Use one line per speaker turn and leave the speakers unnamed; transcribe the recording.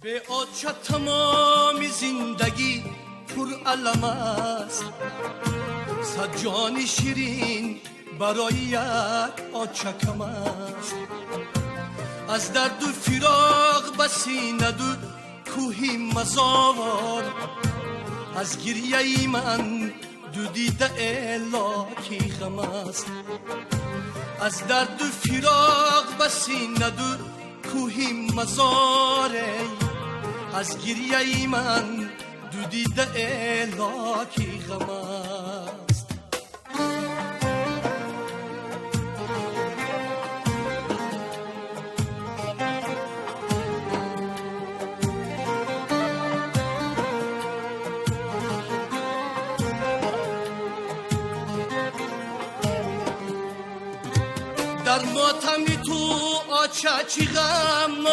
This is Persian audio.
به آچه تمام زندگی پر علم است، صد جان شیرین برای یک آچه کم است. از درد و فراق بسی ندود کوهی مزار، از گریه من دو دیده الاکی غم است. از درد و فراق بسی ندود کوهی مزاره، از گریه من دو دیده الاکی غم است. در ماتمی تو آچه چی غم